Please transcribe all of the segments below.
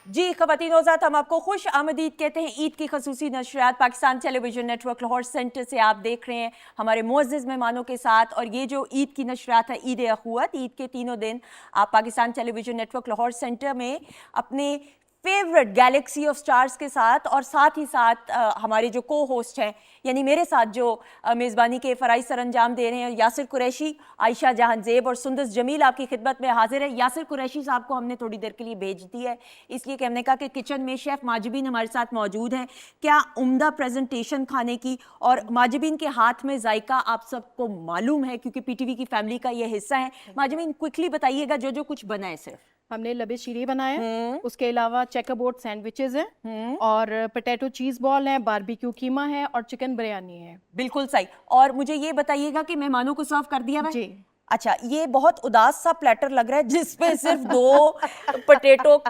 जी ख़वातीन औज़ात, हम आपको खुश आमदीद कहते हैं। ईद की खसूसी नशरियात Pakistan television network Lahore centre से आप देख रहे हैं हमारे मुअज़्ज़ज़ मेहमानों के साथ। और ये जो ईद की नशरियात है, ईद अख़ुवत, ईद के तीनों दिन आप Pakistan television network Lahore centre में अपने फेवरेट गैलेक्सी ऑफ स्टार्स के साथ और साथ ही साथ हमारे जो को होस्ट हैं, यानी मेरे साथ जो मेज़बानी के फ़राइज़ सर अंजाम दे रहे हैं, यासिर कुरैशी, आयशा जहांज़ेब और सुंदस जमील आपकी खिदमत में हाजिर है। यासिर कुरैशी साहब को हमने थोड़ी देर के लिए भेज दी है, इसलिए कि हमने कहा कि किचन में शेफ़ माजिबीन हमारे साथ मौजूद हैं। क्या उम्दा प्रेजेंटेशन खाने की, और माजिबीन के हाथ में जायका आप सबको मालूम है क्योंकि PTV की फैमिली का ये हिस्सा है। माजिबीन क्विकली बताइएगा जो जो कुछ बना है। सिर्फ हमने लबे शीरी बनाए हैं, उसके अलावा चेकरबोर्ड सैंडविचेस हैं और पोटैटो चीज़ बॉल है, बारबेक्यू कीमा है और चिकन बिरयानी है। बिल्कुल सही। और मुझे ये बताइएगा कि मेहमानों को सर्व कर दिया है जी। अच्छा, ये बहुत उदास सा प्लेटर लग रहा है जिसपे सिर्फ 2 पोटैटो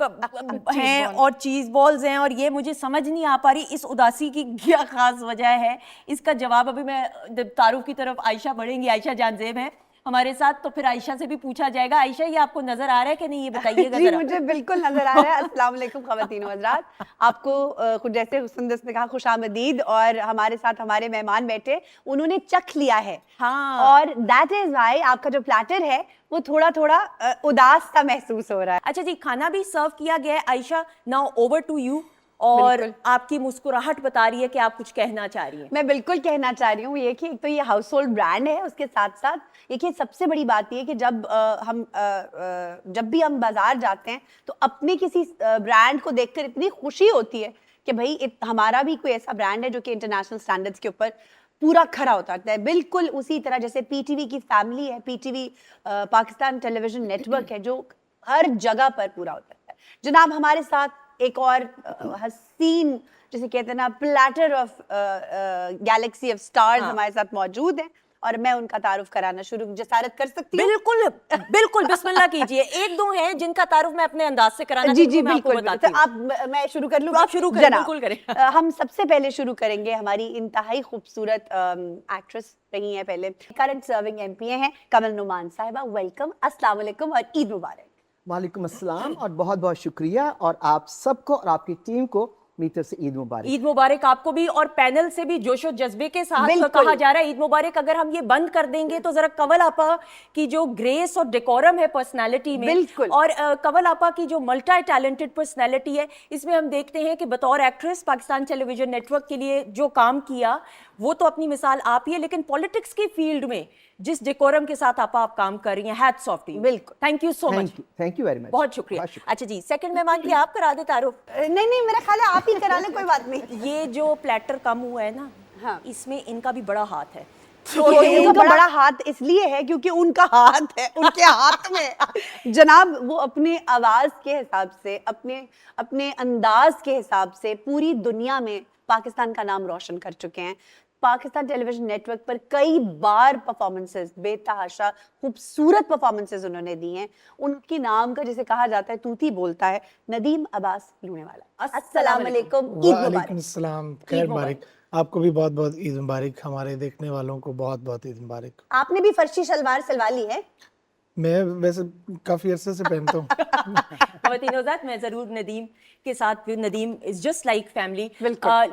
हैं और चीज़ बॉल्स हैं, और ये मुझे समझ नहीं आ पा रही इस उदासी की क्या खास वजह है। इसका जवाब अभी मैं तारुफ की तरफ आयशा बढ़ेंगी। आयशा जहांज़ेब हैं हमारे साथ, तो फिर आयशा से भी पूछा जाएगा। आयशा, ये आपको नजर आ रहा है कि नहीं, ये बताइएगा जी जरा। मुझे बिल्कुल नजर आ रहा है। अस्सलाम वालेकुम ख़वातीन हज़रात, आपको खुद जैसे सुंदस ने कहा खुशामदीद। और हमारे साथ हमारे मेहमान बैठे, उन्होंने चख लिया है। हाँ। और दैट इज वाई आपका जो प्लेटर है वो थोड़ा थोड़ा उदास सा महसूस हो रहा है। अच्छा जी, खाना भी सर्व किया गया है। Ayesha, now over to you. और आपकी मुस्कुराहट बता रही है कि आप कुछ कहना चाह रही हैं। मैं बिल्कुल कहना चाह रही हूँ ये कि एक तो ये हाउस होल्ड ब्रांड है, उसके साथ साथ देखिए सबसे बड़ी बात ये कि जब भी हम बाजार जाते हैं तो अपने किसी ब्रांड को देखकर इतनी खुशी होती है कि भाई हमारा भी कोई ऐसा ब्रांड है जो कि इंटरनेशनल स्टैंडर्ड्स के ऊपर पूरा खरा उतरता है। बिल्कुल उसी तरह जैसे PTV की फैमिली है, PTV पाकिस्तान टेलीविजन नेटवर्क है जो हर जगह पर पूरा उतरता है। जनाब हमारे साथ एक और हसीन, जैसे कहते हैं ना, platter of Galaxy of stars हमारे साथ मौजूद हैं, और मैं उनका तारुफ कराना शुरू जसारत कर सकती हूँ? बिल्कुल बिल्कुल, बिस्मिल्लाह कीजिए। एक दो हैं जिनका तारुफ मैं अपने अंदाज से कराना जी जी बिल्कुल। तो मैं शुरू कर लूँ? आप शुरू करें, बिल्कुल करें। हम सबसे पहले शुरू करेंगे, हमारी इंतहाई खूबसूरत एक्ट्रेस रही हैं पहले, करंट सर्विंग MP हैं कमल नुमान साहिबा। वेलकम, अस्सलाम वालेकुम और ईद मुबारक। वालेकुम अस्सलाम और बहुत बहुत शुक्रिया, और आप सबको और आपकी टीम को मेरी तरफ से ईद मुबारक। ईद मुबारक आपको भी, और पैनल से भी जोशो जज्बे के साथ कहा जा रहा है ईद मुबारक। अगर हम ये बंद कर देंगे तो जरा कंवल आपा की जो ग्रेस और डेकोरम है पर्सनालिटी में, और कंवल आपा की जो मल्टी टैलेंटेड पर्सनालिटी है, इसमें हम देखते हैं कि बतौर एक्ट्रेस पाकिस्तान टेलीविजन नेटवर्क के लिए जो काम किया वो तो अपनी मिसाल आप ही है, लेकिन पॉलिटिक्स की फील्ड में जिस डेकोरम के साथ आप काम कर रही हैं, हैट्स ऑफ टू यू। बिल्कुल, thank you so much. Thank you very much, बहुत शुक्रिया। अच्छा जी, सेकंड मेहमान की आप करा दे तारुफ। नहीं मेरा ख्याल है आप ही करा लें, कोई बात नहीं। ये जो प्लेटर कम हुआ है ना, हाँ, इसमें इनका भी बड़ा हाथ है। तो इनका बड़ा हाथ इसलिए है क्योंकि उनका हाथ है, उनके हाथ में जनाब वो अपने आवाज के हिसाब से, अपने अंदाज के हिसाब से पूरी दुनिया में पाकिस्तान का नाम रोशन कर चुके हैं। पाकिस्तान टेलीविजन नेटवर्क पर कई बार परफॉर्मेंसेस, बेतहाशा खूबसूरत परफॉर्मेंसेस उन्होंने दी हैं। उनके नाम का जिसे कहा जाता है तूती बोलता है, नदीम अब्बास लूनेवाला। अस्सलाम वालेकुम, ईद मुबारक। वालेकुम सलाम, खैर मुबारक। आपको भी बहुत बहुत ईद मुबारक, हमारे देखने वालों को बहुत बहुत ईद मुबारक। आपने भी फर्शी शलवार सिलवा ली है? मैं वैसे काफी अरसे से पहनता हूँ। मैं जरूर नदीम के साथ, Nadeem is just like family.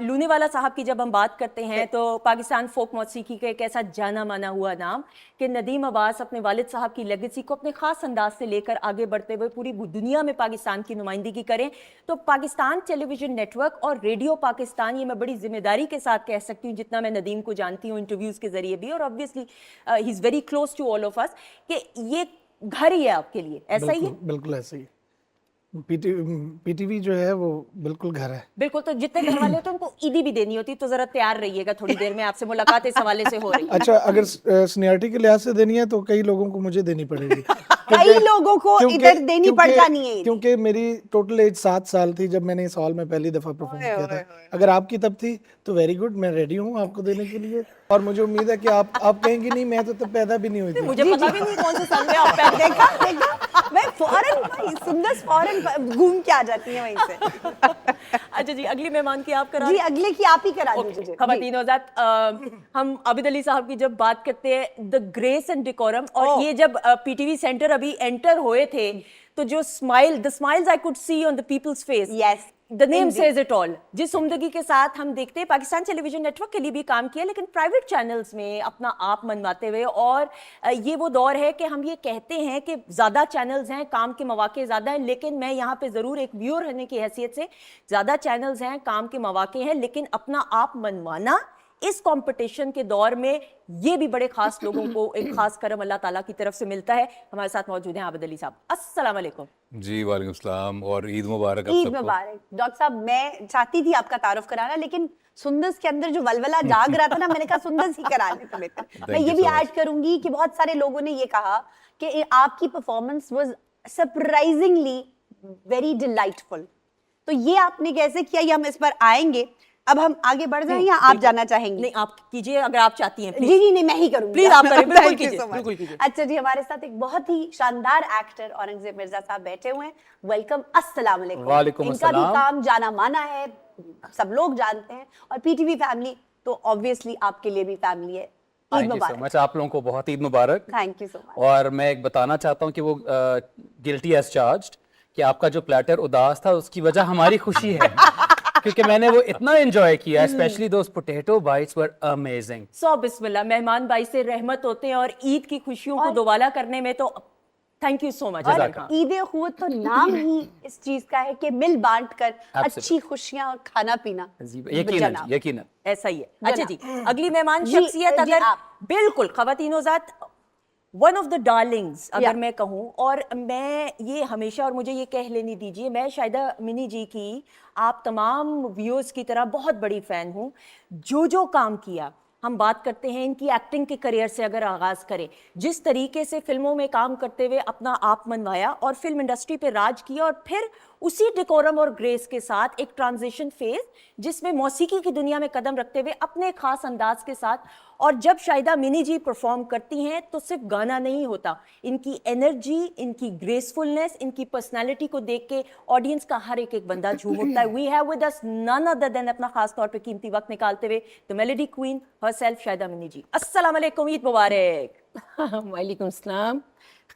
Loonewala साहब की जब हम बात करते हैं तो पाकिस्तान फोक मौसीकी का एक ऐसा जाना माना हुआ नाम कि नदीम अब्बास अपने वालिद साहब की लेगेसी को अपने खास अंदाज से लेकर आगे बढ़ते हुए पूरी दुनिया में पाकिस्तान की नुमाइंदगी करें। तो पाकिस्तान टेलीविजन नेटवर्क और रेडियो पाकिस्तान, ये मैं बड़ी जिम्मेदारी के साथ कह सकती हूँ जितना मैं नदीम को जानती हूँ इंटरव्यूज़ के जरिए भी, और obviously he is very close to all of us, कि ये घर ही है आपके लिए, ऐसा ही है? बिल्कुल ऐसा ही। PTV जो है वो बिल्कुल घर है। बिल्कुल। तो जितने घर वाले होते हैं उनको ईदी भी देनी होती है, तो जरा तैयार रहिएगा, थोड़ी देर में आपसे मुलाकात इस हवाले से हो रही है। अच्छा, अगर सीनियरिटी के लिहाज से देनी है तो कई लोगों को मुझे देनी पड़ेगी। कई लोगों को इधर देनी पड़ता नहीं है, क्योंकि मेरी टोटल एज 7 साल थी जब मैंने इस हॉल में पहली दफा परफॉर्म किया था। अगर आपकी तब थी तो वेरी गुड, मैं रेडी हूँ आपको देने के लिए, और मुझे उम्मीद है कि आप कहेंगी नहीं मैं तो तब पैदा भी नहीं हुई थी। मुझे पता भी नहीं कौन से साल में आप पैदा। देखा मैं फौरन सुंदर फौरन घूम के आ जाती है वहीं से। अच्छा जी, अगली मेहमान की आप करा जी अगले की आप ही करा दीजिए। खवातीन हज़रात, हम आबिद अली साहब की जब बात करते हैं द ग्रेस एंड डेकोरम, और ये जब पीटीवी सेंटर अभी एंटर हुए थे तो जो the smiles I could see on the people's face, Yes, the name says it all. जिस उम्दगी के साथ हम देखते हैं, पाकिस्तान टेलीविजन नेटवर्क के लिए भी काम किया, लेकिन प्राइवेट चैनल्स में अपना आप मनवाते हुए, और ये वो दौर है कि हम ये कहते हैं कि ज़्यादा चैनल्स हैं, काम के मौके ज़्यादा हैं, लेकिन मैं यहाँ पे ज़रूर एक व्यूअर रहने की हैसियत से, ज़्यादा चैनल्स हैं, काम के मौके हैं, लेकिन अपना आप मनवाना इस कंपटीशन के दौर में ये भी बड़े खास लोगों को एक खास करम अल्लाह ताला की तरफ से मिलता है। हमारे साथ मौजूद हैं आबिद अली साहब। अस्सलाम वालेकुम। जी वालेकुम सलाम और ईद मुबारक आप ईद सबको। मुबारक। डॉक्टर साहब, मैं चाहती थी आपका तारुफ कराना, लेकिन सुंदस के अंदर जो वलवला जाग रहा था ना, मैंने कहा सुंदस ही करा लेते बेहतर। मैं you ये भी so much. ऐड करूंगी कि बहुत सारे लोगों ने ये कहा कि आपकी performance was surprisingly very delightful. तो ये आपने कैसे किया, ये हम इस पर आएंगे। अब हम आगे बढ़ जाएं या आप जाना चाहेंगे? नहीं, आप कीजिए अगर आप चाहती हैं। जी जी नहीं, मैं ही करूंगी। Please, आप करें, बिल्कुल Thank you कीजिए, so much. बिल्कुल कीजिए। अच्छा जी, हमारे साथ एक बहुत ही शानदार एक्टर औरंगजेब मिर्जा साहब बैठे हुए हैं। वेलकम, अस्सलाम वालेकुम। वालेकुम इनका भी अस्सलाम। काम जाना माना है, सब लोग जानते हैं, और पीटीवी फैमिली तो ऑब्वियसली आपके लिए भी फैमिली है। ईद थैंक यू सो मुबारक। मच, आप लोगों को बहुत ईद मुबारक। Thank you so much. और मैं एक बताना चाहता हूँ कि वो गिल्टी एज चार्ज्ड कि आपका जो प्लेटर उदास था उसकी वजह हमारी खुशी है क्योंकि मैंने वो इतना एंजॉय किया, specially those potato bites were amazing. So बिस्मिल्लाह, मेहमान भाई से रहमत होते हैं, और ईद की खुशियों को दोबाला करने में तो थैंक यू सो मच। और ईद खुद तो नाम ही इस चीज का है कि मिल बांट कर Absolutely. अच्छी खुशियां और खाना पीना। यकीनन जनाब। यकीनन। ऐसा ही है। अच्छा जी, अगली मेहमान जी, शख्सियत, जी, अगर आप। बिल्कुल खवातीनो ज़ात, वन ऑफ द डार्लिंग्स अगर या। मैं कहूँ, और मैं ये हमेशा, और मुझे ये कह लेनी दीजिए, मैं शायदा मिनी जी की आप तमाम व्यूअर्स की तरह बहुत बड़ी फ़ैन हूँ। जो काम किया, हम बात करते हैं इनकी एक्टिंग के करियर से अगर आगाज़ करें, जिस तरीके से फिल्मों में काम करते हुए अपना आप मनवाया और फिल्म इंडस्ट्री पे राज किया, और फिर उसी डेकोरम और ग्रेस के साथ एक ट्रांजिशन फेज जिसमें मौसीकी की दुनिया में कदम रखते हुए अपने खास अंदाज के साथ, और जब शायदा मिनी जी परफॉर्म करती हैं तो सिर्फ गाना नहीं होता, इनकी एनर्जी, इनकी ग्रेसफुलनेस, इनकी पर्सनालिटी को देख के ऑडियंस का हर एक बंदा झूम उठता है। We have with us none other than, अपना खास तौर पे कीमती वक्त निकालते हुए, the melody queen herself Shaida Mini ji. अस्सलाम वालेकुम, ईद मुबारक। वालेकुम सलाम,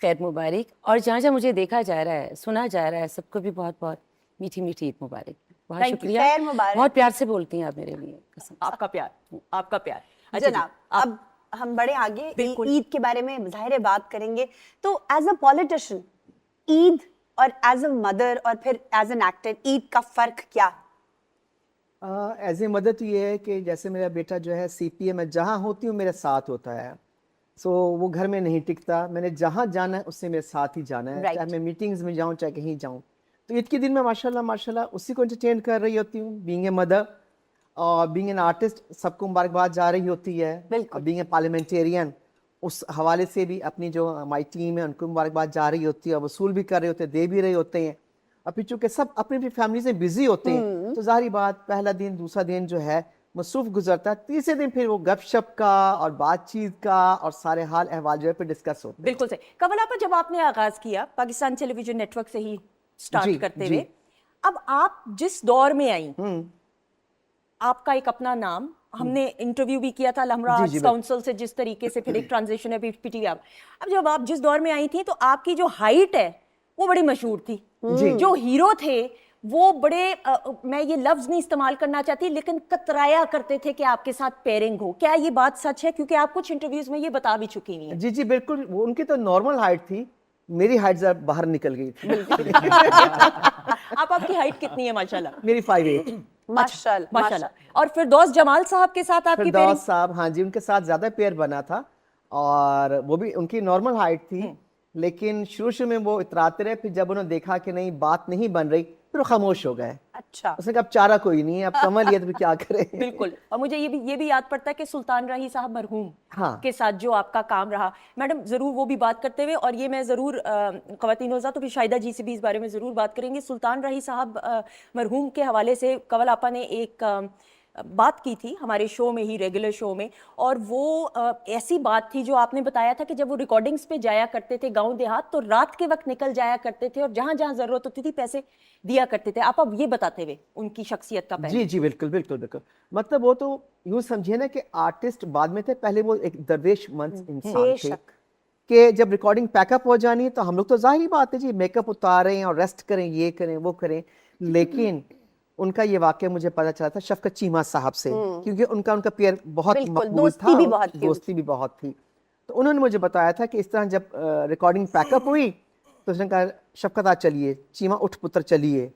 खैर मुबारक। और जहाँ जहाँ मुझे देखा जा रहा है, सुना जा रहा है, सबको भी बहुत बहुत मीठी मीठी ईद मुबारक। बहुत Thank you, शुक्रिया, खैर मुबारक। बहुत प्यार से बोलती हैं आप मेरे लिए, कसम। आपका प्यार, आपका प्यार। अच्छा जी, जनाब, अब हम बड़े आगे बिल्कुल। ईद के बारे में ज़ाहिर है बात करेंगे। तो एज अ पॉलिटिशियन ईद और एज अ मदर और फिर एज एन एक्टर, ईद का फर्क क्या? एज ए मदर तो ये है कि जैसे मेरा बेटा जो है CPA में जहाँ होती हूँ मेरे साथ होता है, सो वो घर में नहीं टिकता, मैंने जहाँ जाना है उससे मेरे साथ ही जाना है, Right. चाहे मैं मीटिंग्स में जाऊँ चाहे कहीं जाऊँ। तो ईद के दिन में माशाल्लाह उसी को एंटरटेन कर रही होती हूँ, बीइंग ए मदर और बीइंग एन आर्टिस्ट, सबको मुबारकबाद जा रही होती है। बिल्कुल। बीइंग ए पार्लियामेंटेरियन, उस हवाले से भी अपनी जो हमारी टीम है उनको मुबारकबाद जा रही होती है, वसूल भी कर रहे होते हैं, दे भी रहे होते हैं। और फिर चूंकि सब अपनी अपनी फैमिली से बिजी होते हैं, तो जाहिर बात पहला दिन दूसरा दिन जो है मसरूफ गुजरता है, तीसरे दिन फिर वो गपशप का और बातचीत का और सारे हाल अहवाल जो है फिर डिस्कस होते हैं। बिल्कुल सही। कमल आपा, जब आपने आगाज किया पाकिस्तान टेलीविजन नेटवर्क से ही स्टार्ट जी, करते जी। हुए, अब आप जिस दौर में आई, आपका एक अपना नाम, हमने इंटरव्यू भी किया था लहमरा जी, आर्ट्स जी, बिल्कुल। काउंसिल से, जिस तरीके से फिर एक ट्रांजिशन है पीटीवी। अब जब आप जिस दौर में आई थी, तो आपकी जो हाइट है वो बड़ी मशहूर थी, जो हीरो थे वो बड़े मैं ये लफ्ज नहीं इस्तेमाल करना चाहती, लेकिन कतराया करते थे कि आपके साथ पेयरिंग हो। क्या ये बात सच है? क्योंकि आप कुछ इंटरव्यूज में ये बता भी चुकी हैं। जी जी बिल्कुल, वो उनकी तो नॉर्मल हाइट थी, मेरी हाइट जरा बाहर निकल गई थी। आपकी हाइट कितनी है माशाल्लाह? मेरी 5'8". माशाल्लाह, माशाल्लाह। और फिरदौस जमाल साहब के साथ आपकी पेयरिंग? फिरदौस साहब, हाँ जी, उनके साथ ज्यादा पेयर बना था और वो भी उनकी नॉर्मल हाइट थी, लेकिन शुरू में वो इतराते रहे, फिर जब उन्होंने देखा कि नहीं बात नहीं बन रही, फिर वो खामोश हो गए। अच्छा। उसने कहा अब चारा कोई नहीं है, अब कमल ये तो फिर क्या करें। बिल्कुल। और मुझे ये भी याद पड़ता है कि सुल्तान राही साहब मरहूम हाँ। के साथ जो आपका काम रहा, मैडम जरूर वो भी बात करते हुए, और ये मैं जरूर ख़वातीन तो फिर शाहिदा जी से भी इस बारे में जरूर बात करेंगे। सुल्तान राही साहब मरहूम के हवाले से कंवल आपा ने एक बात की थी हमारे शो में ही, रेगुलर शो में, और वो ऐसी बात थी जो आपने बताया था कि जब वो रिकॉर्डिंग्स पे जाया करते थे गांव देहात तो रात के वक्त निकल जाया करते थे और जहां जहां जरूरत होती थी पैसे दिया करते थे। आप अब ये बताते हुए उनकी शख्सियत का पहलू। जी जी बिल्कुल बिल्कुल बिल्कुल। मतलब वो तो यूं समझिए ना कि आर्टिस्ट बाद में थे, पहले वो एक दरवेश मंच इंसान थे बेशक। कि जब रिकॉर्डिंग पैकअप हो जानी है तो हम लोग तो जाहिर बात है जी मेकअप उतारें और रेस्ट करें, ये करें वो करें, लेकिन उनका ये वाकया मुझे पता चला था शफकत चीमा साहब से, क्योंकि उनका पेयर बहुत बिल्कुल, मकबूल दोस्ती था, भी बहुत थी दोस्ती भी बहुत थी। तो उन्होंने मुझे बताया था कि इस तरह जब रिकॉर्डिंग पैकअप हुई तो उसने कहा शफकत आज चलिए, चीमा उठ पुत्र चलिए।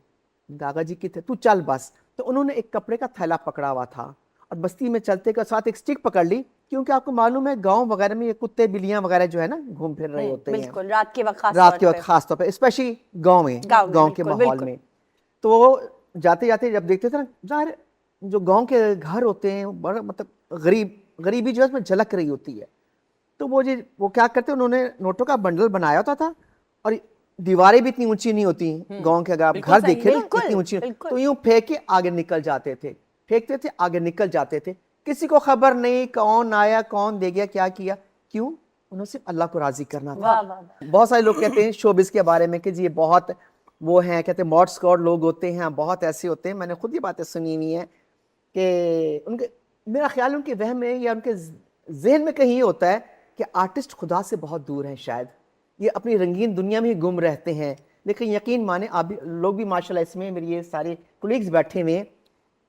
दादा जी की थे तू चल बस। तो उन्होंने एक कपड़े का थैला पकड़ा हुआ था और बस्ती में चलते के साथ एक स्टिक पकड़ ली, क्योंकि आपको मालूम है गांव वगैरह में ये कुत्ते बिल्लियां वगैरह जो है ना घूम फिर रहे होते हैं बिल्कुल, रात के वक्त रात के वक्त खास तौर पे, स्पेशली गांव में, गाँव में, गांव के बिल्कुल, माहौल बिल्कुल। में। तो वो जाते जाते जब देखते थे ना, ज़ाहिर जो गांव के घर होते हैं बड़ा मतलब गरीबी जो है उसमें झलक रही होती है। तो वो क्या करते, उन्होंने नोटों का बंडल बनाया होता था और दीवारें भी इतनी ऊंची नहीं होती गांव के, अगर आप घर देखें ना बिल्कुल, इतनी ऊंची, बिल्कुल। तो यूं फेंक के आगे निकल जाते थे, फेंकते थे आगे निकल जाते थे, किसी को खबर नहीं कौन आया कौन दे गया क्या किया, क्यों? उन्होंने सिर्फ अल्लाह को राजी करना था। वाह, वाह, वाह। बहुत सारे लोग कहते हैं शोबिस के बारे में कि जी ये बहुत वो हैं, कहते हैं मॉड स्क्वाड लोग होते हैं, बहुत ऐसे होते हैं। मैंने खुद ये बातें सुनी हुई हैं कि उनके, मेरा ख्याल उनके वहम में या उनके जहन में कहीं ये होता है कि आर्टिस्ट खुदा से बहुत दूर हैं, शायद ये अपनी रंगीन दुनिया में ही गुम रहते हैं। लेकिन यकीन माने आप भी लोग भी माशाल्लाह, इसमें मेरे ये सारे कोलीग्स बैठे हुए हैं,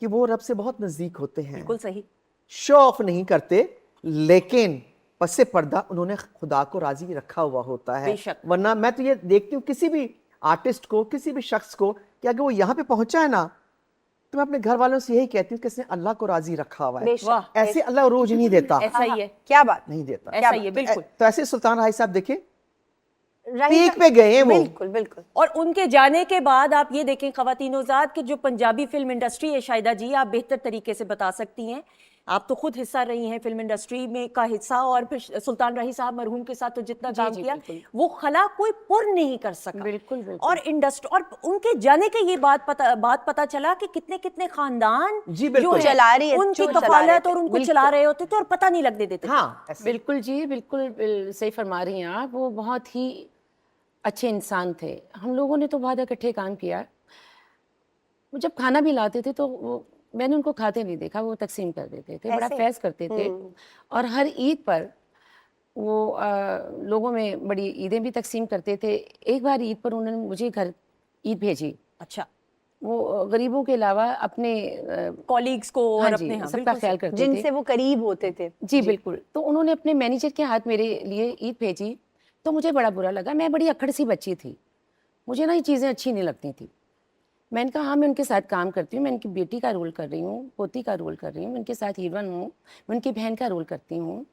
कि वो रब से बहुत नज़दीक होते हैं, बिल्कुल सही। शो ऑफ नहीं करते, लेकिन पसे पर्दा उन्होंने खुदा को राजी रखा हुआ होता है। बेशक। वरना मैं तो ये देखती हूँ किसी भी आर्टिस्ट को, किसी भी शख्स को, कि अगर वो यहाँ पे पहुंचा है ना, तो मैं अपने घर वालों से यही कहती हूँ कि इसने अल्लाह को राजी रखा हुआ है। बेशक। ऐसे अल्लाह रोज नहीं देता, ऐसा ही है, क्या बात, नहीं देता। ऐसा ही है, बिल्कुल। तो ऐसे सुल्तान राही साहब देखे राही पीक पे गए हैं वो। बिल्कुल बिल्कुल। और उनके जाने के बाद आप ये देखें ख़वातीनोज़ात कि जो पंजाबी फिल्म इंडस्ट्री है, शाहिदा जी आप बेहतर तरीके से बता सकती हैं, आप तो खुद हिस्सा रही हैं फिल्म इंडस्ट्री में का हिस्सा, और फिर सुल्तान राही साहब मरहूम के साथ तो जितना काम जी, किया बिल्कुल। वो खला कोई पुर नहीं कर सका। बिल्कुल, बिल्कुल। और इंडस्ट्री और उनके जाने के ये बात पता चला कि कितने कितने खानदान जी, जो बिल्कुल। है, चला रही है, उनकी जो चला रहे कफालत थे, और उनको बिल्कुल। चला रहे होते थे और पता नहीं लगने देते थे। हाँ ऐसे। बिल्कुल जी, बिल्कुल सही फरमा रही हैं आप। वो बहुत ही अच्छे इंसान थे। हम लोगों ने तो बहुत इकट्ठे काम किया। वो जब खाना भी लाते थे तो वो, मैंने उनको खाते नहीं देखा, वो तकसीम कर देते थे, बड़ा ऐसे? फैज़ करते थे। और हर ईद पर वो लोगों में बड़ी ईदें भी तकसीम करते थे। एक बार ईद पर उन्होंने मुझे घर ईद भेजी। अच्छा, वो गरीबों के अलावा अपने कॉलीग्स को और हाँ अपने, जी, हाँ, सबका बिल्कुल ख्याल सही। करते थे। जिनसे वो करीब होते थे। जी बिल्कुल। तो उन्होंने अपने मैनेजर के हाथ मेरे लिए ईद भेजी, तो मुझे बड़ा बुरा लगा। मैं बड़ी अक्खड़ सी बच्ची थी, मुझे ना ये चीज़ें अच्छी नहीं लगती थी। मैंने कहा हाँ मैं उनके साथ काम करती हूँ, मैं उनकी बेटी का रोल कर रही हूँ, पोती का रोल कर रही हूँ, मैं उनके साथ हीरोइन हूँ, मैं उनकी बहन का रोल करती हूँ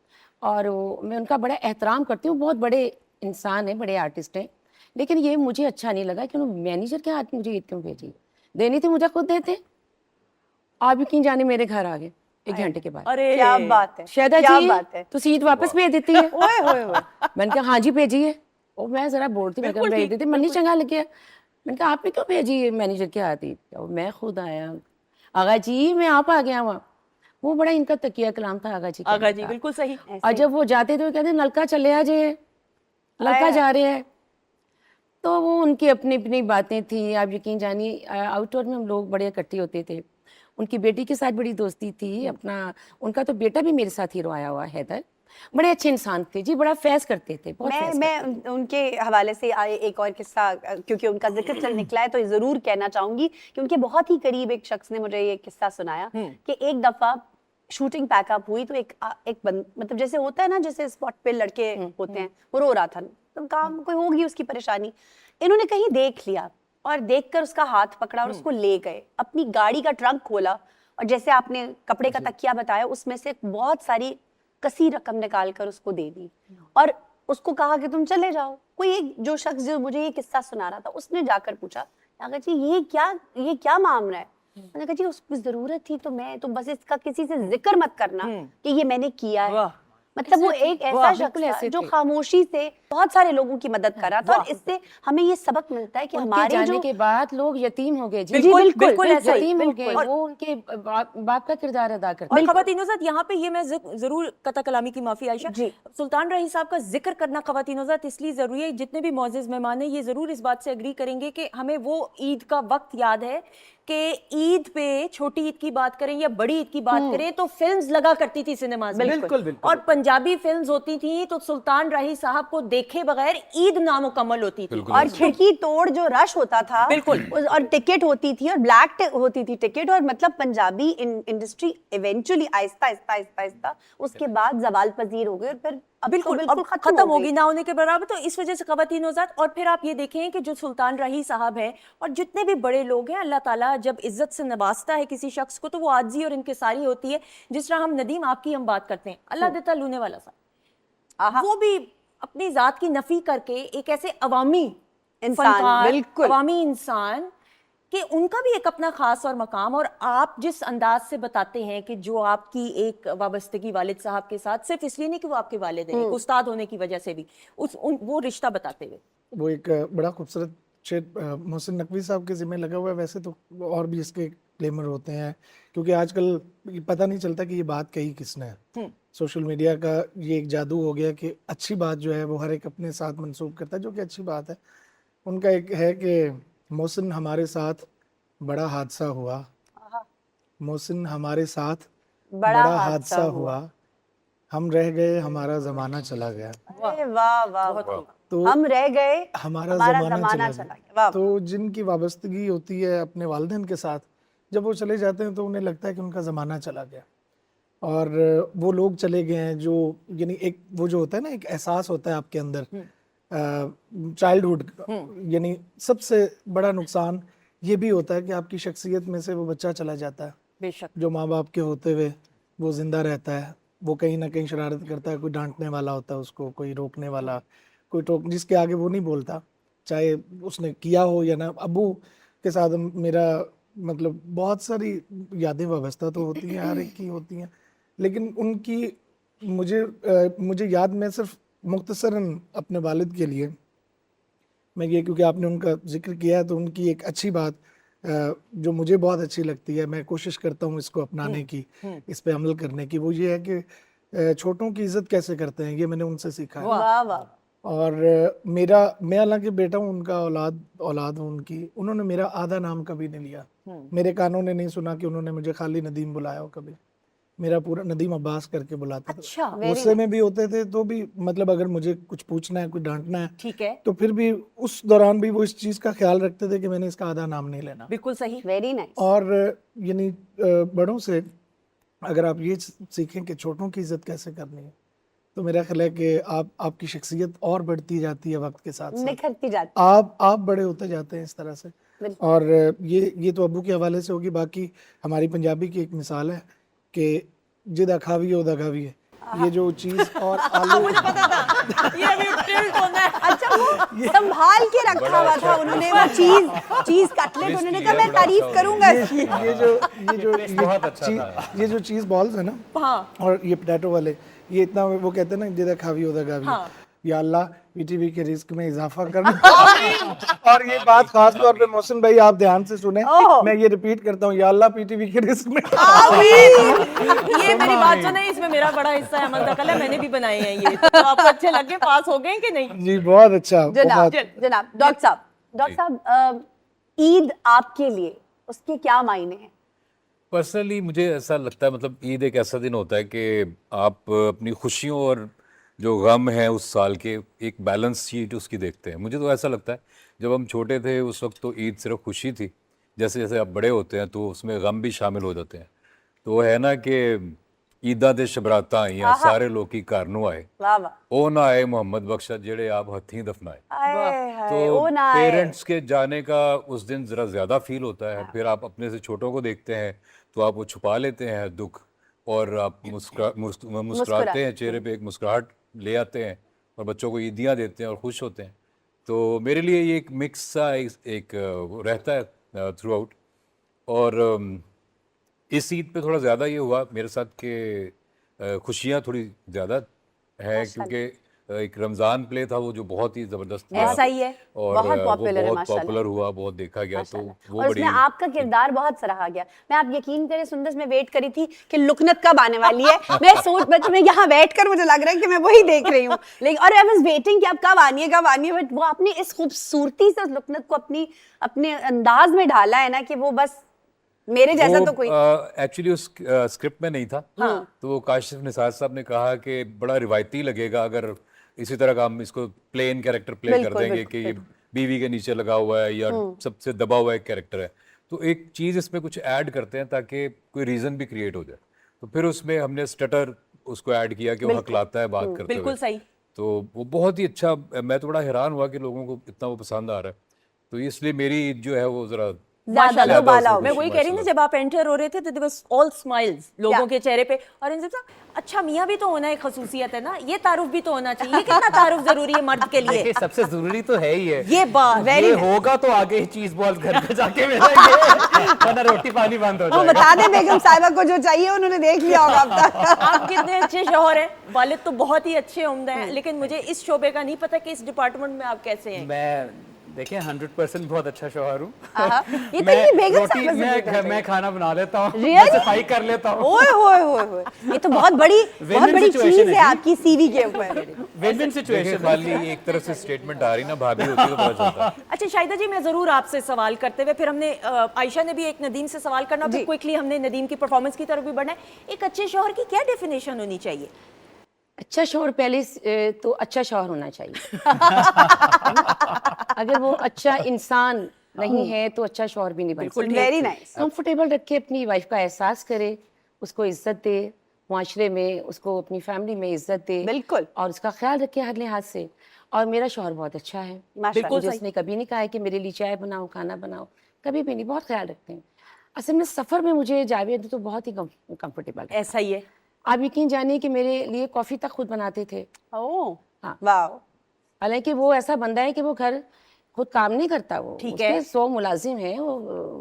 और मैं उनका बड़ा एहतराम करती हूँ। बहुत बड़े इंसान हैं, बड़े आर्टिस्ट हैं, लेकिन ये मुझे अच्छा नहीं लगा कि उन्होंने मैनेजर के हाथ मुझे ईद क्यों भेजी। देनी थी मुझे खुद देते। आप यकीन जाने मेरे घर आ गए 1 घंटे के बाद। अरे क्या बात है, शायदा क्या जी बात है। तो ईद वापस भेज देती है। ओए होए होए। मैंने कहा हाँ जी भेजिए। और मैं ज़रा बोलती, मैं बिल्कुल भेज ठीक, देती, मन नहीं चंगा लग गया। मैंने कहा आपने क्यों भेजी मैनेजर के हाथ ही? और मैं खुद आया, आगा जी मैं आप आ गया वहाँ। वो बड़ा इनका तकिया कलाम था आगा जी का। आगा जी बिल्कुल सही। और जब वो जाते थे वो कहते नलका चले आ जाए, लड़का जा रहे हैं। तो वो उनकी अपनी अपनी बातें थी। आप यकीन जानिए आउटडोर में हम लोग बड़े इकट्ठे होते थे। उनकी बेटी के साथ बड़ी दोस्ती थी। अपना उनका तो बेटा भी मेरे साथ हीरो आया हुआ है हैदर। बड़े अच्छे इंसान थे जी, बड़ा फैज़ करते थे, बहुत फैज़ मैं उनके हवाले से एक और किस्सा, क्योंकि उनका जिक्र चल निकला है तो ये जरूर कहना चाहूंगी कि उनके बहुत ही करीब एक शख्स ने मुझे ये किस्सा सुनाया कि एक दफा शूटिंग पैकअप हुई तो मतलब जैसे होता है ना, जैसे स्पॉट पे लड़के होते हैं, वो रो रहा था, तो काम कोई होगी उसकी परेशानी, इन्होंने कहीं देख लिया और देखकर उसका हाथ पकड़ा और उसको ले गए, अपनी गाड़ी का ट्रंक खोला और जैसे आपने कपड़े का तकिया बताया उसमें से बहुत सारी कसी रकम निकाल कर उसको दे दी और उसको कहा कि तुम चले जाओ। कोई एक जो शख्स जो मुझे ये किस्सा सुना रहा था उसने जाकर पूछा, अगर जी ये क्या मामला है? मैंने कहा जी उसकी जरूरत थी तो मैं, तुम बस इसका किसी से जिक्र मत करना कि ये मैंने किया है। मतलब वो एक ऐसा शख्स बिल्कुल था ऐसे जो थे। खामोशी से बहुत सारे लोगों की मदद कर रहा था, और इससे हमें ये सबक मिलता है कि उनके हमारे जाने जो के बाद लोग यतीम हो गए जी। बिल्कुल, बिल्कुल, बिल्कुल ऐसा ही, यतीम हो गए, बिल्कुल। वो उनके बाप का किरदार अदा करते और हैं। खवातीनो ज़ात यहाँ पे ये मैं जरूर कता कलामी की माफी आयशा, जी। सुल्तान रही साहब का जिक्र करना खवातीनो ज़ात इसलिए जरूरी है, जितने भी मोअज़्ज़िज़ मेहमान हैं ये जरूर इस बात से एग्री करेंगे कि हमें वो ईद का वक्त याद है कि ईद पे छोटी ईद की बात करें या बड़ी ईद की बात करें तो फिल्म्स लगा करती थी सिनेमाज में, बिल्कुल, बिल्कुल। और पंजाबी फिल्म्स होती थी तो सुल्तान रही साहब को देखे बगैर ईद नामुकम्मल होती थी। और खिड़की तोड़ जो रश होता था, बिल्कुल। और टिकट होती थी, और ब्लैक होती थी टिकट, और मतलब पंजाबी इंडस्ट्री इवेंचुअली आहिस्ता आहिस्ता आहिस्ता आहिस्ता उसके बाद जवाल पजीर हो गई, और फिर अब तो बिल्कुल बिल्कुल अब खत्म हो होगी ना होने के बराबर। तो इस वजह से खवातीन ज़ात, और फिर आप ये देखें कि जो सुल्तान रही साहब हैं और जितने भी बड़े लोग हैं, अल्लाह ताला जब इज्जत से नवाजता है किसी शख्स को तो वो आजी और इनकिसारी होती है। जिस तरह हम नदीम आपकी हम बात करते हैं, अल्लाह देता लूने वाला साहब, वो भी अपनी जात की नफी करके एक ऐसे अवामी इंसान, फनकार, बिल्कुल। अवामी इंसान कि उनका भी एक अपना खास और मकाम। और आप जिस अंदाज से बताते हैं कि जो आपकी एक वाबस्तगी वालिद साहब के साथ, सिर्फ इसलिए नहीं कि वो आपके वालिद हैं, एक उस्ताद होने की वजह से भी वो रिश्ता बताते हुए, वो एक बड़ा खूबसूरत शेर मोहसिन नकवी साहब के ज़िम्मे लगा हुआ है। वैसे तो और भी इसके क्लेमर होते हैं, क्योंकि आजकल ये पता नहीं चलता कि ये बात कही किसने है। सोशल मीडिया का ये एक जादू हो गया कि अच्छी बात जो है वो हर एक अपने साथ मंसूब करता है, जो कि अच्छी बात है। उनका एक है कि मोहसिन हमारे साथ बड़ा हादसा हुआ, मोहसिन हमारे साथ बड़ा बड़ा हादसा हादसा हुआ, हम रह गए हमारा ज़माना चला गया। अरे वाह वाह वाह। तो हम रह गए, हमारा हमारा ज़माना ज़माना चला चला गया। गया। वाह। तो जिनकी वाबस्तगी होती है अपने वालिदैन के साथ, जब वो चले जाते हैं तो उन्हें लगता है कि उनका ज़माना चला गया, और वो लोग चले गए हैं जो, यानी एक वो जो होता है ना, एक एहसास होता है आपके अंदर चाइल्डहुड, यानी सबसे बड़ा नुकसान ये भी होता है कि आपकी शख्सियत में से वो बच्चा चला जाता है बेशक जो माँ बाप के होते हुए वो जिंदा रहता है। वो कहीं ना कहीं शरारत करता है, कोई डांटने वाला होता है उसको, कोई रोकने वाला, कोई टोक, जिसके आगे वो नहीं बोलता, चाहे उसने किया हो या ना। अबू के साथ मेरा मतलब बहुत सारी यादें वाबस्ता तो होती हैं, हर एक की होती हैं, लेकिन उनकी मुझे याद में सिर्फ मुख्तसरन अपने वालिद के लिए मैं ये, क्योंकि आपने उनका जिक्र किया है, तो उनकी एक अच्छी बात जो मुझे बहुत अच्छी लगती है, मैं कोशिश करता हूँ इसको अपनाने की, इस पे अमल करने की, वो ये है कि छोटों की इज्जत कैसे करते हैं, ये मैंने उनसे सीखा है। वाह वाह। और मैं हालांकि बेटा हूँ उनका, औलाद हूँ उनकी, उन्होंने मेरा आधा नाम कभी नहीं लिया। मेरे कानों ने नहीं सुना कि उन्होंने मुझे खाली नदीम बुलाया हो कभी, मेरा पूरा नदीम अब्बास करके बुलाते थे। अच्छा, गुस्से में भी होते थे तो भी, मतलब अगर मुझे कुछ पूछना है, कुछ डांटना है, ठीक है, तो फिर भी उस दौरान भी वो इस चीज़ का ख्याल रखते थे कि मैंने इसका आधा नाम नहीं लेना। बिल्कुल सही। Very nice. और यानी बड़ों से अगर आप ये सीखें कि छोटों की इज्जत कैसे करनी है, तो मेरा ख्याल है कि आपकी शख्सियत और बढ़ती जाती है वक्त के साथ साथ, निखरती जाती। आप बड़े होते जाते हैं इस तरह से। और ये तो अबू के हवाले से होगी। बाकी हमारी पंजाबी की एक मिसाल है कि जिदा खावी है उदा खावी है, ये जो चीज़ और आलू मुझे पता था ये अभी टिल्ट होना है। अच्छा, वो संभाल के रखा हुआ था उन्होंने, वो चीज कटलेट, उन्होंने कहा मैं तारीफ करूंगा इसकी। ये जो चीज़ बॉल्स है ना, हाँ, और ये पोटैटो वाले, ये इतना वो कहते हैं ना, जिदा खावी उदा खावी, हाँ। या अल्लाह पीटीवी के रिस्क में इजाफा करना। और ये बात खास तौर पे मोहसिन भाई आप ध्यान से सुने, मैं ये रिपीट करता हूँ, या अल्लाह पीटीवी के रिस्क में। ये मेरी बात सुने, इसमें मेरा बड़ा हिस्सा है, अमल दखल है, मैंने भी बनाए हैं ये। तो आपको अच्छे लगे, पास हो गए कि नहीं? जी बहुत अच्छा। जनाब बहुत जनाब डॉक्टर साहब, ईद आपके लिए उसके क्या मायने हैं? पर्सनली मुझे ऐसा लगता है, मतलब ईद एक ऐसा दिन होता है कि आप अपनी खुशियों और जो गम है उस साल के, एक बैलेंस शीट उसकी देखते हैं। मुझे तो ऐसा लगता है, जब हम छोटे थे उस वक्त तो ईद सिर्फ खुशी थी, जैसे जैसे आप बड़े होते हैं तो उसमें गम भी शामिल हो जाते हैं। तो वो है ना कि ईदा दे शबराता आईयां सारे लोग घर नूं आए, वाह वाह। ओ ना आए मोहम्मद बख्शा जेड़े आप हथीं दफनाए। आए हाय, तो ओ ना आए। पेरेंट्स के जाने का उस दिन ज़रा ज़्यादा फील होता है। फिर आप अपने से छोटों को देखते हैं तो आप वो छुपा लेते हैं दुख, और आप मुस्कुराते हैं, चेहरे पे एक मुस्कुराहट ले आते हैं, और बच्चों को ईदियाँ देते हैं और खुश होते हैं। तो मेरे लिए ये एक मिक्स सा एक वो रहता है थ्रू आउट। और इस ईद पे थोड़ा ज़्यादा ये हुआ मेरे साथ कि खुशियाँ थोड़ी ज़्यादा है, क्योंकि एक रमजान प्ले था वो जो बहुत ही जबरदस्त हुआ ऐसा ही है। और बहुत वो popular है, बहुत माशाल्लाह। पॉपुलर हुआ, बहुत देखा गया, तो वो और बड़ी उसमें आपका किरदार बहुत सराहा गया। मैं, आप यकीन करें सुंदर, मैं वेट करी थी कि लुकनत कब आने वाली है। मैं यहाँ बैठ कर मुझे लग रहा है कि मैं वही देख रही हूँ, लेकिन और आई वाज वेटिंग कि अब कब आनी है बट वो आपने इस खूबसूरती से उस लुकनत को अपने अंदाज में ढाला है ना कि वो बस मेरे जैसा तो कोई एक्चुअली उस स्क्रिप्ट में नहीं था। तो वो काशिफ निसार साहब ने कहा कि बड़ा रिवायती लगेगा अगर इसी तरह का हम इसको प्लेन कैरेक्टर प्ले कर बिल्कुल, देंगे बिल्कुल, कि ये बीवी के नीचे लगा हुआ है या सबसे दबा हुआ एक कैरेक्टर है, तो एक चीज इसमें कुछ ऐड करते हैं ताकि कोई रीजन भी क्रिएट हो जाए। तो फिर उसमें हमने स्टटर उसको ऐड किया कि वो हकलाता है बात करते बिल्कुल हुए। सही। तो वो बहुत ही अच्छा, मैं तो बड़ा हैरान हुआ कि लोगों को इतना वो पसंद आ रहा है। तो इसलिए मेरी ईद जो है वो जरा ज्यादा बाला हो मैं वही कह रही हूँ ना, जब आप एंटर हो रहे थे तो देयर वाज ऑल स्माइल्स लोगों के चेहरे पे। और इनसे अच्छा मियाँ भी तो होना एक खसूसियत है ना, ये तारुफ भी तो होना चाहिए। ये कितना तारुफ जरूरी है मर्द के लिए? ये सबसे जरूरी तो है ही है। ये बात ये होगा तो आगे चीज बॉल घर पे जाके मिलेंगे, वरना रोटी पानी बंद हो वो जाएगा। बता दें बेगम साहिबा को जो चाहिए उन्होंने देख लिया होगा अब तक। आप कितने अच्छे शौहर हैं, वालिद तो बहुत ही अच्छे उम्दा हैं, लेकिन मुझे इस शोबे का नहीं पता कि इस डिपार्टमेंट में आप कैसे हैं। मैं देखिए 100% बहुत अच्छा शौहर हूँ। ये तो ये बेगम साहिबा से मैं पूछना घर में खाना बना लेता हूँ, Really? मैं सफाई कर लेता हूँ। ओए होए होए होए, ये तो बहुत बड़ी situation चीज है है जी। आपकी सीवी के ऊपर। विन-विन देखिए, सिचुएशन। खाली एक तरफ से स्टेटमेंट आ रही ना भाभी होती तो पता चलता। अच्छा शाहिदा जी, मैं जरूर आपसे सवाल करते हुए, फिर हमने आयशा ने भी एक नदीम से सवाल करना, फिर क्विकली हमने नदीम की परफॉर्मेंस की तरफ भी बढ़ना है। एक अच्छे शौहर की क्या डेफिनेशन होनी चाहिए? अच्छा शौहर पहले तो अच्छा शौहर होना चाहिए। अगर वो अच्छा इंसान नहीं है तो अच्छा शौहर भी नहीं बन सकता। Very nice. कंफर्टेबल रखे, अपनी वाइफ का एहसास करे, उसको इज्जत दे, माशरे में उसको अपनी फैमिली में इज्जत दे, बिल्कुल। और उसका ख्याल रखे हर लिहाज से। और मेरा शौहर बहुत अच्छा है, माशाल्लाह। मुझे उसने कभी नहीं कहा है कि मेरे लिए चाय बनाओ, खाना बनाओ, कभी भी नहीं, बहुत ख्याल रखते हैं। असल में सफ़र में मुझे जावेद तो बहुत ही कंफर्टेबल है। ऐसा ही है। आप यकीन जानिए कि मेरे लिए कॉफ़ी तक खुद बनाते थे। ओह हाँ। वाह। हालांकि वो ऐसा बंदा है कि वो घर खुद काम नहीं करता, वो ठीक उसके है। 100 मुलाजिम हैं वो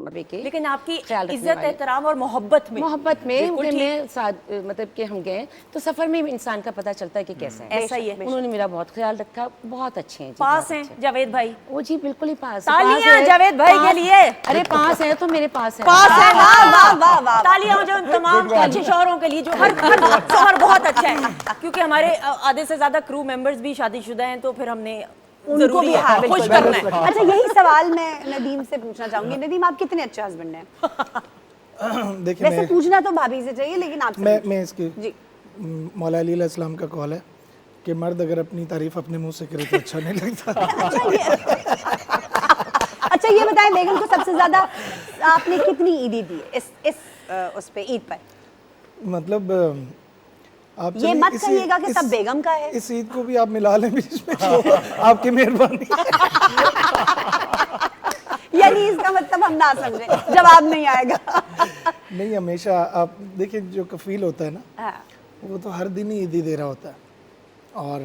मबे के, लेकिन आपकी ख्याल रखने इज्जत वाले। एहतराम और मोहब्बत में बिल्कुल ठीक। में साथ मतलब कि हम गए तो सफर में इंसान का पता चलता है कि कैसा है। ऐसा ही है। उन्होंने मेरा बहुत ख्याल रखा, बहुत अच्छे हैं जी, पास बहुत हैं अच्छे जावेद भाई। वो जी बिल्कुल ही पास तालियां जावेद भाई के लिए। अरे पास है तो मेरे पास है। पास है। वाह वाह वाह वाह। तालियां हो जाए उन तमाम अच्छे शौहरों के लिए जो हर शौहर बहुत अच्छा है, क्योंकि हमारे आधे से ज्यादा क्रू मेंबर्स भी शादीशुदा हैं, तो फिर हमने उनको जरूरी भी है हाँ, खुश बिल्कुल, करना बिल्कुल। है। अच्छा यही सवाल मैं नदीम से पूछना चाहूंगी। नदीम, आप कितने अच्छे हस्बैंड हैं? देखिए वैसे पूछना तो भाभी से चाहिए, लेकिन आपसे मैं इसकी जी। मौला अली अलैहिस्सलाम का कॉल है कि मर्द अगर अपनी तारीफ अपने मुंह से करे तो अच्छा नहीं लगता। अच्छा ये बताएं, बेगम को सबसे ज्यादा आपने कितनी ईदी दी इस उस पे ईद पर? मतलब आप ये चलिए मत इसी- कहिएगा कि इस- सब बेगम का है। इस ईद को भी आप मिला लें बीच में, तो आपकी मेहरबानी। यानी इसका मतलब हम ना समझे, जवाब नहीं आएगा। नहीं, हमेशा आप देखिए जो कफील होता है ना, हाँ। वो तो हर दिन ही ईदी दे रहा होता है। और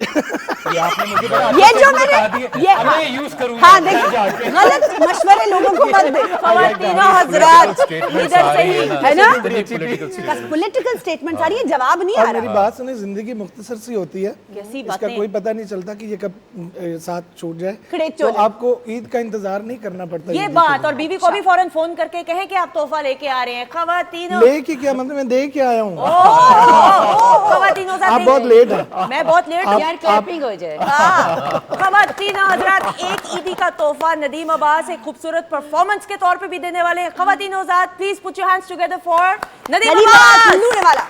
ये आपने मुझे बड़ा ये अच्छा जो बता मैंने दिया। ये अब मैं यूज करूंगा हाँ घर देखो, जाके। गलत मशवरे लोगों को मत दे। ख़वातीनो हज़रात, इधर से ही है ना? पॉलिटिकल पॉलिटिकल स्टेटमेंट सारी, ये जवाब नहीं आ और मेरी रहा। बात सुने, जिंदगी मुख्तसर सी होती है, कैसी इसका बातें। कोई पता नहीं चलता कि ये कब साथ छूट जाए। खड़ेच तो हो जाए। आपको ईद का इंतजार नहीं करना पड़ता। ये ईद बात, के और बीवी को भी फौरन फोन करके कहें कि आप तोहफा लेके आ रहे हैं। ख़वातीनो ले के क्या मतलब, मैं दे के आया हूँ। ख़वातीनो साथ आप नहीं बहुत है। लेट हैं। मैं बहुत लेट हूँ। यार क्लैपिंग हो जाए। ख़वातीनो हज़रात, एक ईदी का तोहफा नदीम अब्बास एक खूबसूरत परफॉर्मेंस के तौर पे भी देने वाले हैं। ख़वातीनो हज़रात, please put your hands together for Nadeem Nadeem Abbas. Abbas, वाला